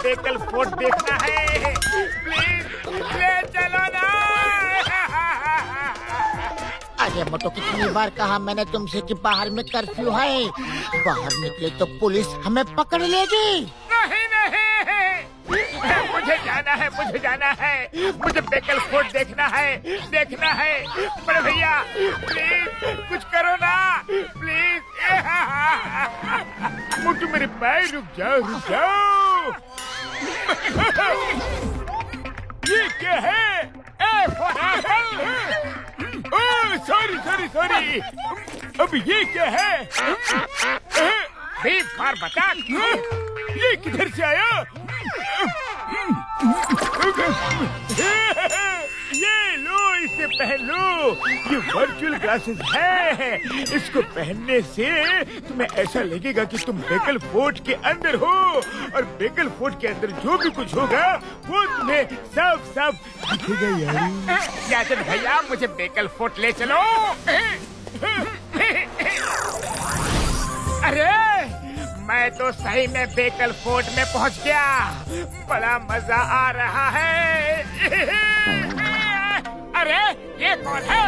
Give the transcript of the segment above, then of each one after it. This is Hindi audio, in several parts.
बेकल फोर्ट देखना है। प्लीज ले चलो ना। अरे मोटो, कितनी बार कहा मैंने तुमसे कि बाहर में कर्फ्यू है, बाहर निकले तो पुलिस हमें पकड़ लेगी। नहीं मुझे जाना है, मुझे जाना है, मुझे बेकल फोर्ट देखना है, देखना है। बड़े भैया प्लीज कुछ करो ना, प्लीज। मुझे मेरे पैर रुक जाओ, रुक जाओ। ये क्या है? Sorry sorry sorry. अब ये क्या है? बार बता, ये किधर से आया? ये लो, इसे पहन लो। ये वर्चुअल ग्लासेस है। इसको पहनने से तुम्हें ऐसा लगेगा कि तुम बेकल फोर्ट के अंदर हो, और बेकल फोर्ट के अंदर जो भी कुछ होगा वो तुम्हें साफ साफ दिखेगा यार। याचन भैया मुझे बेकल फोर्ट ले चलो। अरे मैं तो सही में बेकल फोर्ट में पहुंच गया। बड़ा मजा आ रहा है। अरे ये कौन है?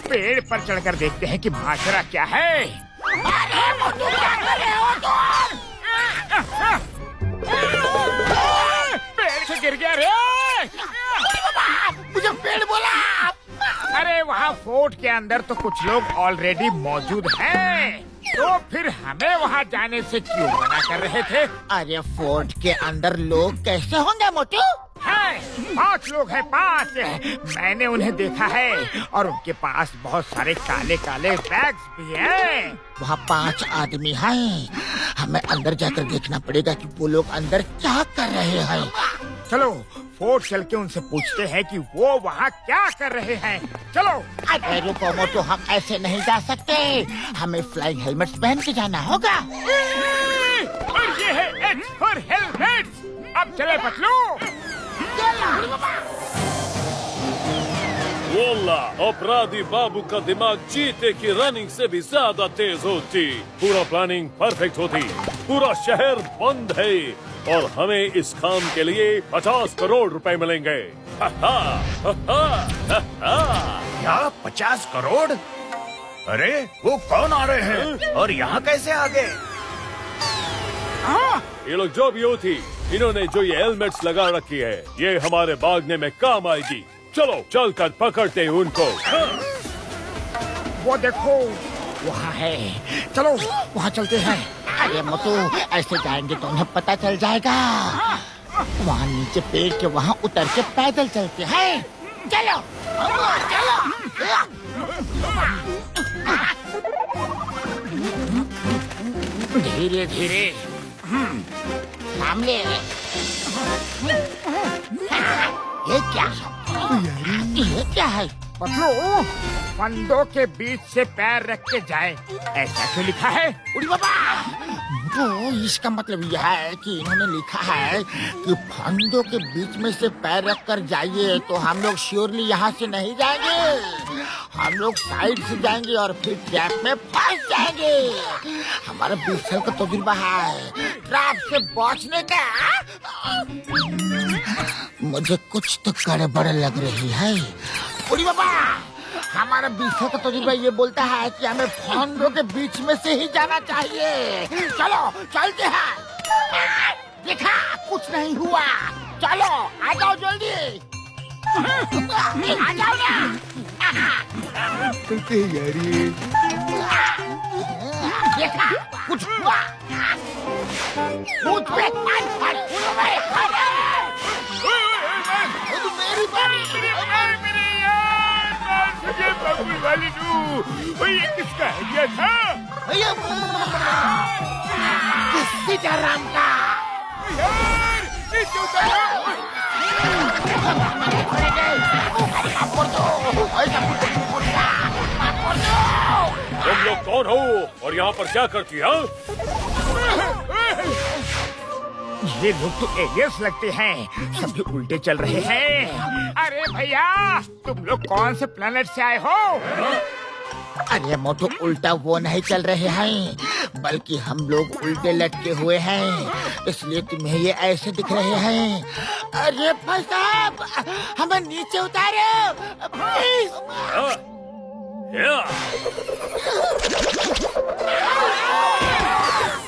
पेड़ पर चढ़कर देखते हैं कि माजरा क्या है। अरे मोटू, क्या कर रहे हो तुम? पेड़ से गिर गया रे। मुझे पेड़ बोला। अरे वहाँ फोर्ट के अंदर तो कुछ लोग ऑलरेडी मौजूद हैं, तो फिर हमें वहाँ जाने से क्यों मना कर रहे थे? अरे फोर्ट के अंदर लोग कैसे होंगे मोटू? है 5 लोग हैं, 5। मैंने उन्हें देखा है और उनके पास बहुत सारे काले काले बैग्स भी हैं। वहाँ 5 आदमी हैं। हमें अंदर जाकर देखना पड़ेगा कि वो लोग अंदर क्या कर रहे हैं। चलो फोर्ट चल के उनसे पूछते हैं कि वो वहाँ क्या कर रहे हैं। चलो। अरे रुको मोटू, हम ऐसे नहीं जा सकते। हमें फ्लाइंग हेलमेट्स पहन के जाना होगा। और ये है H for हेलमेट्स। अब चले पतलू। वल्लाह, अपराधी बाबू का दिमाग चीते की रनिंग से भी ज्यादा तेज होती। पूरा प्लानिंग परफेक्ट होती। पूरा शहर बंद है और हमें इस काम के लिए 50 करोड़ रुपए मिलेंगे। क्या 50 करोड़? अरे वो कौन आ रहे हैं और यहाँ कैसे आ गए? ये लोग जो भी होती, इन्होंने जो ये हेलमेट्स लगा रखी है, ये हमारे भागने में काम आएगी। चलो चलकर पकड़ते हैं उनको। वो देखो वहाँ है, चलो वहाँ चलते हैं। अरे मोटू, ऐसे जाएंगे तो उन्हें पता चल जाएगा। वहाँ नीचे पेड़ के वहाँ उतर के पैदल चलते हैं। चलो चलो। धीरे धीरे। सामने ये क्या? ये क्या है? पतलू, फंदों के बीच से पैर रख के जाए, ऐसा क्यों लिखा है? उड़ी बाबा, तो इसका मतलब यह है कि इन्होंने लिखा है कि फंदों के बीच में से पैर रख कर जाइए, तो हम लोग श्योरली यहाँ से नहीं जाएंगे। हम लोग साइड से जाएंगे और फिर ट्रैप में फंस जाएंगे। हमारा 20 साल का तजुर्बा है ट्रैप से बचने का। मुझे कुछ तो गड़बड़ लग रही है। उड़ी बाबा, हमारा 20 साल का तजुर्बा ये बोलता है कि हमें फंदों के बीच में से ही जाना चाहिए। चलो चलते हैं। देखा, कुछ नहीं हुआ। चलो आ जाओ जल्दी। आ जाओ ना। देखा, कुछ हुआ। मुझ पे मेरी बारी। बबुल वाली नू, ये किसका है? ये था सीताराम का। यार, ये क्यों था? तुम लोग कौन हो और यहाँ पर क्या करती है? ये लोग तो एलियंस लगते हैं, सभी उल्टे चल रहे हैं। अरे भैया, तुम लोग कौन से प्लेनेट से आए हो? अरे मोटू, उल्टा वो नहीं चल रहे हैं, बल्कि हम लोग उल्टे लटके हुए हैं, इसलिए तुम्हें ये ऐसे दिख रहे हैं। अरे भाई साहब, हमें नीचे उतारो प्लीज।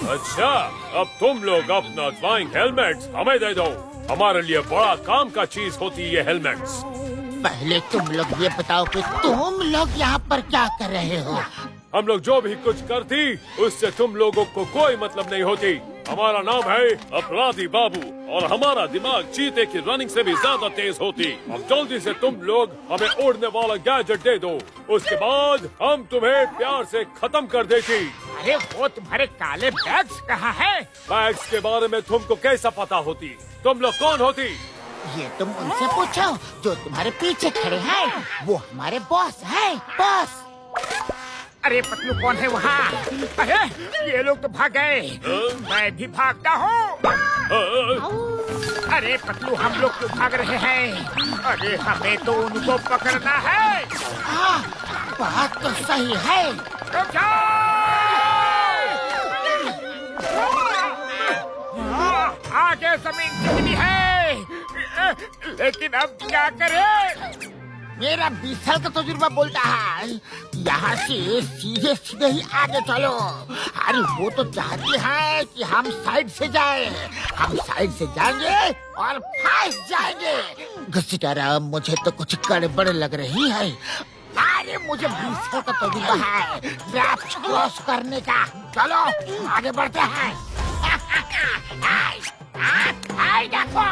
अच्छा, अब तुम लोग अपना फ्लाइंग हेलमेट्स हमें दे दो। हमारे लिए बड़ा काम का चीज होती है ये हेलमेट्स। पहले तुम लोग ये बताओ कि तुम लोग यहाँ पर क्या कर रहे हो? हम लोग जो भी कुछ करती उससे तुम लोगों को कोई मतलब नहीं होती। हमारा नाम है अपराधी बाबू और हमारा दिमाग चीते की रनिंग से भी ज्यादा तेज होती। अब जल्दी से तुम लोग हमें उड़ने वाला गैजेट दे दो, उसके बाद हम तुम्हें प्यार से खत्म कर देती। अरे वो तुम्हारे काले बैग्स कहाँ है? बैग्स के बारे में तुमको कैसा पता होती? तुम लोग कौन होती? ये तुम उनसे पूछो जो तुम्हारे पीछे खड़े हैं, वो हमारे बॉस हैं, बॉस। अरे पतलू, कौन है वहाँ? अरे ये लोग तो भाग गए, मैं भी भागता हूँ। अरे पतलू, हम लोग क्यों भाग रहे हैं? अरे हमें तो उनको पकड़ना है। हाँ, बात तो सही है। रुक जाओ! आगे जमीन चिकनी है, लेकिन अब क्या करें? मेरा 20 साल का तजुर्बा बोलता है यहाँ से सीधे सीधे ही आगे चलो। अरे वो तो चाहती है कि हम साइड से जाएं, हम साइड से जाएंगे और फंस जाएंगे। घसीटारा, मुझे तो कुछ गड़बड़ लग रही है। अरे मुझे 20 साल का तजुर्बा है ड्राफ्ट क्रॉस करने का। चलो आगे बढ़ते हैं। आई देखो,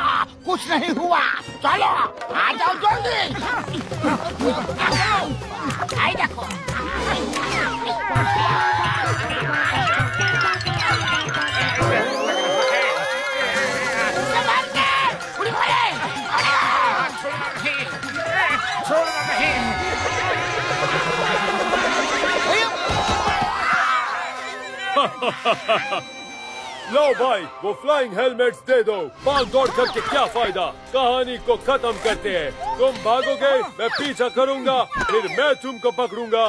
कुछ नहीं हुआ। चलो आ जाओ जल्दी। आई देखो। छोड़ना नहीं। लो भाई, वो फ्लाइंग हेलमेट्स दे दो। भाग दौड़ करके क्या फायदा? कहानी को खत्म करते हैं। तुम भागोगे, मैं पीछा करूंगा, फिर मैं तुमको पकड़ूंगा।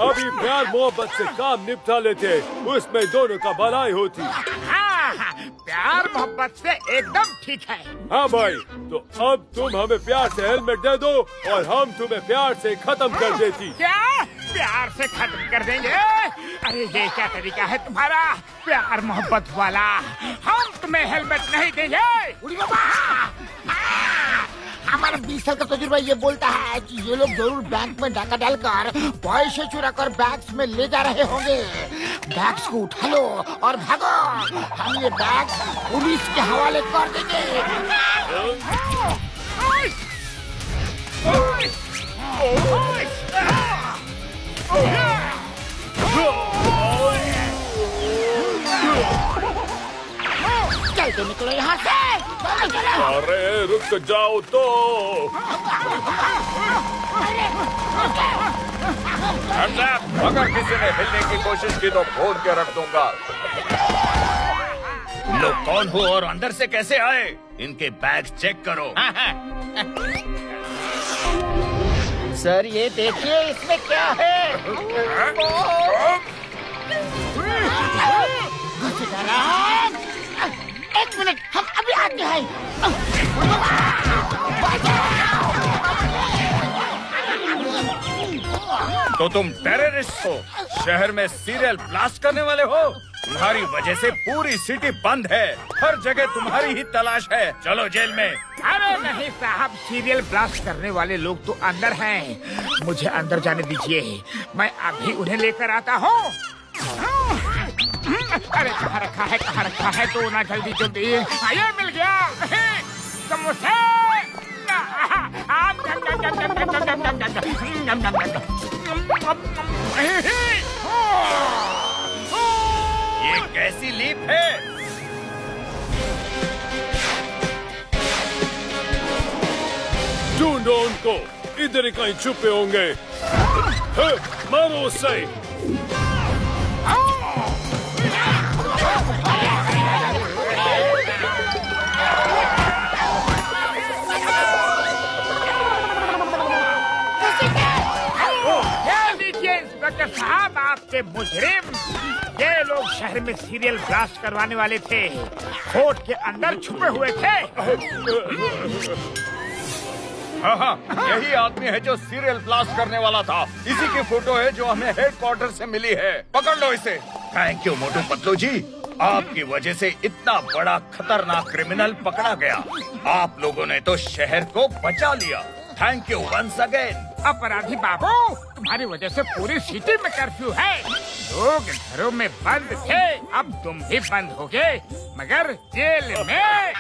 अभी प्यार मोहब्बत से काम निपटा लेते, उसमें दोनों का भलाई होती। हाँ, प्यार मोहब्बत से एकदम ठीक है। हाँ भाई, तो अब तुम हमें प्यार से हेलमेट दे दो और हम तुम्हें प्यार से खत्म कर देती। क्या प्यार से खत्म कर देंगे? अरे ये क्या तरीका है तुम्हारा प्यार मोहब्बत वाला? हम तुम्हें हेलमेट नहीं देंगे। उड़ी बाबा, हमारा 20 साल का तजुर्बा ये बोलता है कि ये लोग जरूर बैंक में डाका डालकर पैसे चुरा कर बैग्स में ले जा रहे होंगे। बैग्स को उठा लो और भागो, हम ये बैग पुलिस के हवाले कर देंगे। चलते निकलो यहाँ से। अरे रुक जाओ तो। अगर किसी ने हिलने की कोशिश की तो फोड़ के रख दूंगा। लोग कौन हो और अंदर से कैसे आए? इनके बैग चेक करो। सर ये देखिए, इसमें क्या है? एक मिनट, हम अभी आते हैं। तो तुम टेररिस्ट हो, शहर में सीरियल ब्लास्ट करने वाले हो। तुम्हारी वजह से पूरी सिटी बंद है, हर जगह तुम्हारी ही तलाश है। चलो जेल में। अरे नहीं साहब, सीरियल ब्लास्ट करने वाले लोग तो अंदर हैं। मुझे अंदर जाने दीजिए, मैं अभी उन्हें लेकर आता हूँ। अरे कहाँ रखा है, कहाँ रखा है? तो ना जल्दी जल्दी। ये मिल गया समोसे। ये कैसी लीप है? ढूंढो उनको, इधर ही कहीं छुपे होंगे। मारो उससे। के मुजरिम, ये लोग शहर में सीरियल ब्लास्ट करवाने वाले थे, फोर्ट के अंदर छुपे हुए थे। हाँ, यही आदमी है जो सीरियल ब्लास्ट करने वाला था। इसी की फोटो है जो हमें हेडक्वार्टर से मिली है। पकड़ लो इसे। थैंक यू मोटू पतलू जी, आपकी वजह से इतना बड़ा खतरनाक क्रिमिनल पकड़ा गया। आप लोगों ने तो शहर को बचा लिया। Thank you once again. अपराधी बाबू, तुम्हारी वजह से पूरी सिटी में कर्फ्यू है। लोग घरों में बंद थे, अब तुम भी बंद हो गए, मगर जेल में।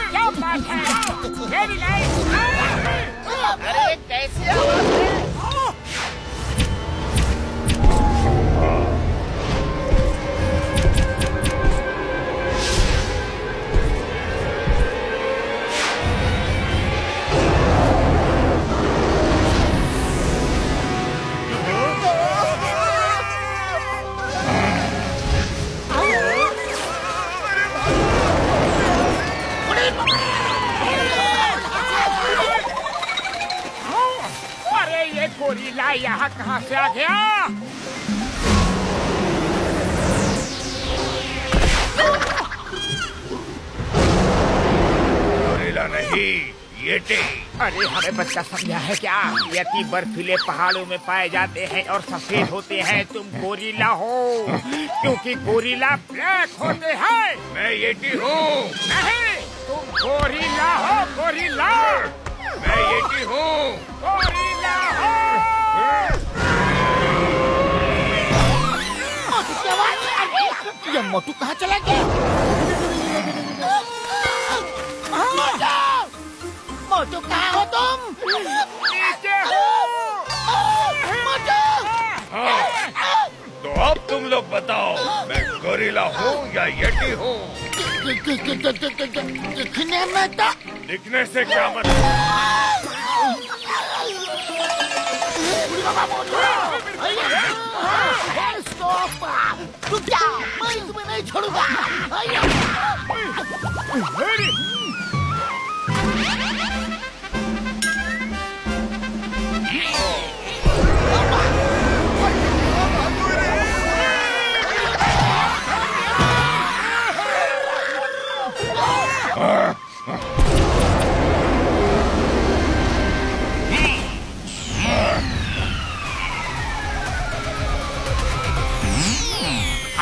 क्या बात है? Very nice. अरे कैसी आवाज है? अरे ये गोरिल्ला यहाँ कहाँ से आ गया? गोरिल्ला नहीं, येटी। अरे हमें बच्चा समझा है क्या? यति बर्फीले पहाड़ों में पाए जाते हैं और सफेद होते हैं। तुम गोरिल्ला हो क्योंकि गोरिल्ला ब्लैक होते हैं। मैं येटी हूँ। नहीं, तुम गोरिल्ला हो, गोरिल्ला। मैं येटी हूँ। गोरिल्ला हो। मोटू की आवाज है। ये मोटू कहाँ चला गया? मोटू! मोटू कहाँ हो तुम? नीचे हो। मोटू! तो अब तुम लोग बताओ, मैं गोरिल्ला हूँ या येटी हूँ? दिखने में तो दिखने से क्या मतलब? रुक जाओ, मैं तुम्हें नहीं छोड़ूंगा।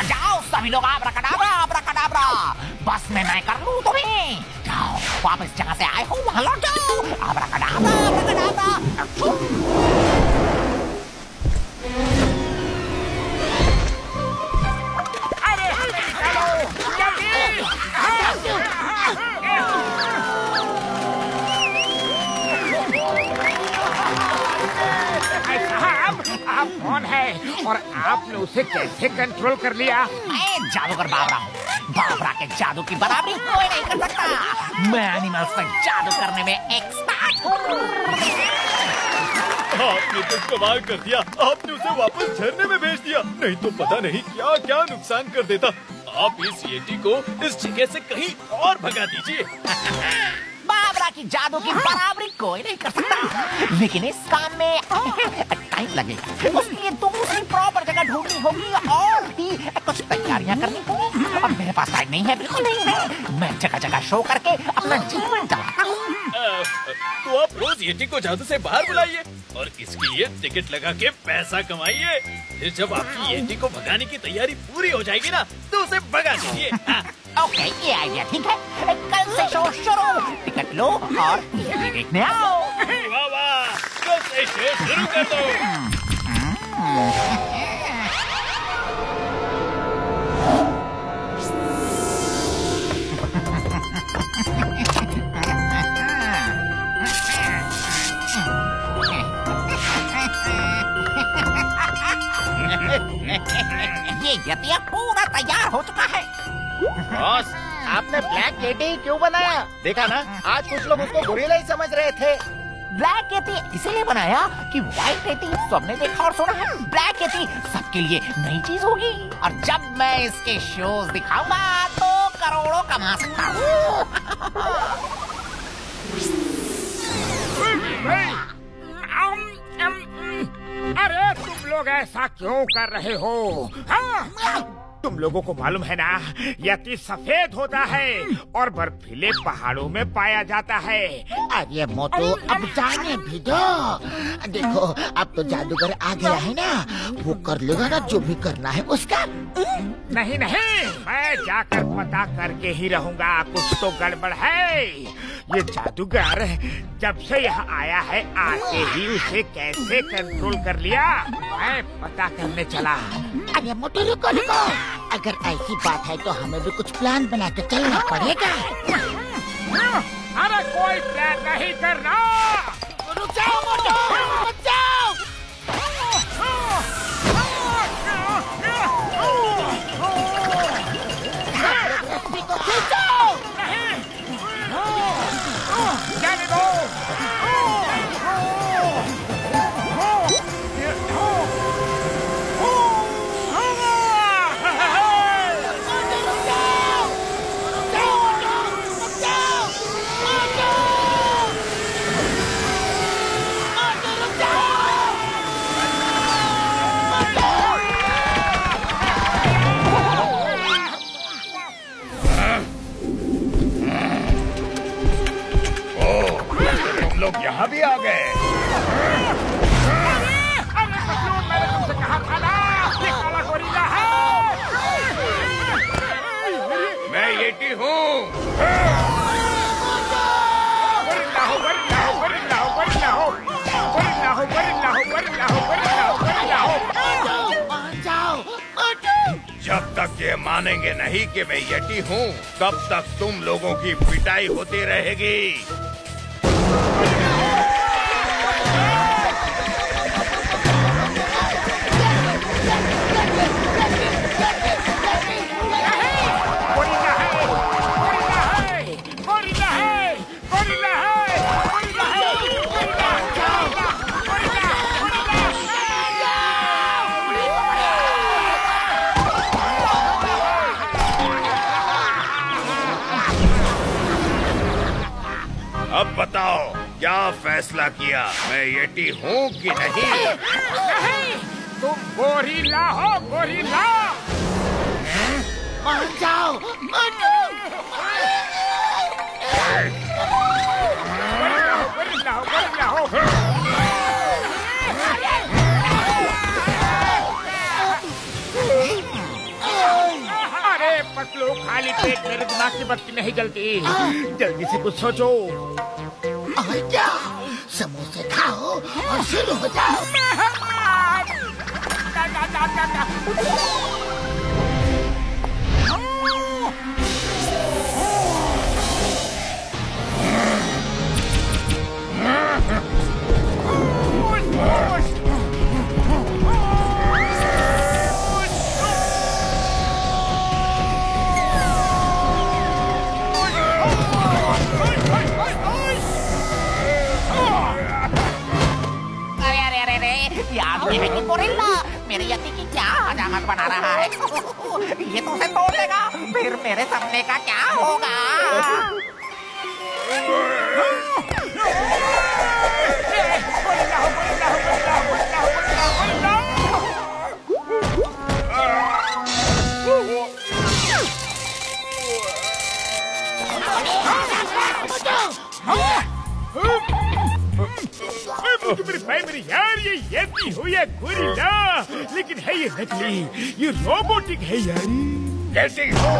जाओ सभी लोग, आब्राकडाब्रा आब्राकडाब्रा। बस में मैं कर लूं तुम्हें। जाओ वापस जहाँ से आए हो वहाँ लौट जाओ। आब्राकडाब्रा आब्राकडाब्रा। अरे चलो जल्दी। साहब, आप कौन है और आपने उसे कैसे कंट्रोल कर लिया? मैं जादूगर बाबरा हूँ। बाबरा के जादू की बराबरी कोई नहीं कर सकता। मैं एनिमल्स पर जादू करने में एक्सपर्ट हूँ। आपने तो कमाल कर दिया। आपने उसे वापस झरने में भेज दिया, नहीं तो पता नहीं क्या क्या नुकसान कर देता। आप इस येटी को इस जगह से कहीं और भगा दीजिए। बाबरा की जादू की बराबरी कोई नहीं कर सकता, लेकिन इस काम में टाइम लगेगा। उसके लिए दूसरी प्रॉपर जगह ढूंढनी होगी और भी कुछ तैयारियां करनी होगी। अब मेरे पास टाइम नहीं है, बिल्कुल नहीं है। मैं जगह जगह शो करके अपना जीवन चलाता हूँ। तो आप रोज येटी को जादू से बाहर बुलाइए और इसके लिए टिकट लगा के पैसा कमाइए। फिर जब आपकी येटी को भगाने की तैयारी पूरी हो जाएगी ना, तो उसे भगा दीजिए। ओके, ये आइडिया ठीक है। कल से शो शुरू। टिकट लो और ये देखने आओ। वाह वाह, कल से शो शुरू कर दो। ये यतिया पूरा तैयार हो चुका है। बॉस, आपने ब्लैक येटी क्यों बनाया? देखा ना, आज कुछ लोग उसको गोरिल्ला ही समझ रहे थे। ब्लैक यति इसीलिए बनाया कि व्हाइट यति सबने देखा और सुना है। ब्लैक यति सबके लिए नई चीज होगी और जब मैं इसके शोज दिखाऊंगा तो करोड़ों कमा सकता हूँ। अरे तुम लोग ऐसा क्यों कर रहे हो? हाँ? तुम लोगों को मालूम है ना, यति सफेद होता है और बर्फीले पहाड़ों में पाया जाता है। अरे मोटू अब जाने भी दो। देखो अब तो जादूगर आ गया है ना, वो कर लेगा ना जो भी करना है उसका। नहीं नहीं, मैं जाकर पता करके ही रहूंगा। कुछ तो गड़बड़ है। ये जादूगर जब से यहाँ आया है आते ही उसे कैसे कंट्रोल कर लिया, मैं पता करने चला। अरे मोटू रुको रुको, अगर ऐसी बात है तो हमें भी कुछ प्लान बना के चलना पड़ेगा। अरे कोई प्लान नहीं करना। रुक जाओ मोटू, रुक जाओ। रस्सी को खींचो। जाने दो। लोग यहाँ भी आ गए। मैंने तुमसे कहा था ना, ये काला गोरिल्ला है। मैं येटी हूँ। गोरिल्ला हो, गोरिल्ला हो, गोरिल्ला हो, गोरिल्ला हो, गोरिल्ला हो, गोरिल्ला हो, गोरिल्ला हो, गोरिल्ला हो, गोरिल्ला हो। मान जाओ मोटू। जब तक ये मानेंगे नहीं कि मैं येटी हूँ, तब तक तुम लोगों की पिटाई होती रहेगी। अब बताओ क्या फैसला किया, मैं येटी हूँ कि नहीं? नहीं, तुम गोरिल्ला हो, गोरिल्ला। मान जाओ मोटू। गोरिल्ला हो, गोरिल्ला हो। अरे पतलू, खाली पेट मेरे दिमाग की बत्ती नहीं जलती। जल्दी से कुछ सोचो। और क्या, समोसे खाओ और शुरू हो जाओ। याद है कि गोरिल्ला मेरे यति की क्या हजामत बना रहा है। ये तो उसे तोड़ देगा, फिर मेरे सपने का क्या होगा? मेरी यार, ये येती हुई है गोरिल्ला, लेकिन है ये नकली, ये रोबोटिक है यार। येटी हूँ,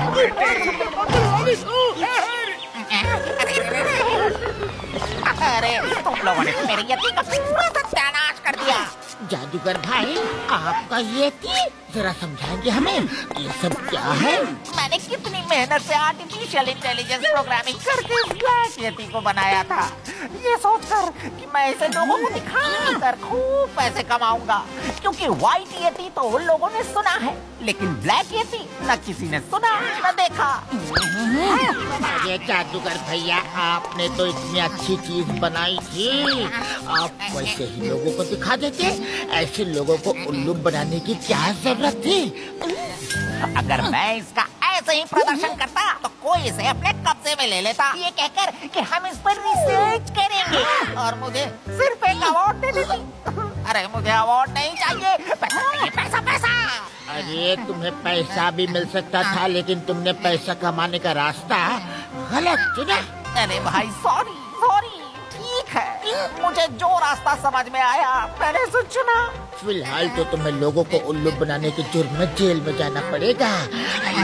अरे तुम लोगों ने मेरे यति का पूरा सत्यानाश कर दिया। जादूगर भाई, आपका ये थी, जरा समझाएंगे हमें ये सब क्या है? मैंने कितनी मेहनत से आर्टिफिशियल इंटेलिजेंस प्रोग्रामिंग करके इस ब्लैक यती को बनाया था, ये सोचकर कि मैं इसे लोगों को दिखाकर खूब पैसे कमाऊंगा, क्योंकि व्हाइट यती तो उन लोगों ने सुना है, लेकिन ब्लैक यती न किसी ने सुना न देखा। अरे जादूगर भैया, आपने तो इतनी अच्छी चीज बनाई थी, आप वैसे ही लोगों को दिखा देते। ऐसे लोगों को उल्लू बनाने की क्या जरूरत थी? अगर मैं इसका ऐसे ही प्रदर्शन करता तो कोई इसे अपने कब्जे में ले लेता, ये कहकर कि हम इस पर रिसर्च करेंगे और मुझे सिर्फ एक अवार्ड दे देती। अरे मुझे अवार्ड नहीं चाहिए, पैसा चाहिए, पैसा पैसा। अरे तुम्हें पैसा भी मिल सकता था, लेकिन तुमने पैसा कमाने का रास्ता गलत चुना। अरे भाई सॉरी सॉरी, ठीक है, मुझे जो रास्ता समझ में आया मैंने उसे चुना। फिलहाल तो तुम्हें लोगों को उल्लू बनाने के जुर्म में जेल में जाना पड़ेगा,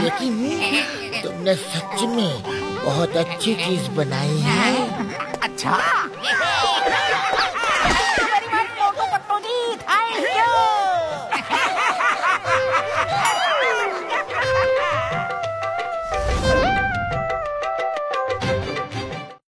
लेकिन तुमने सच में बहुत अच्छी चीज बनाई है। अच्छा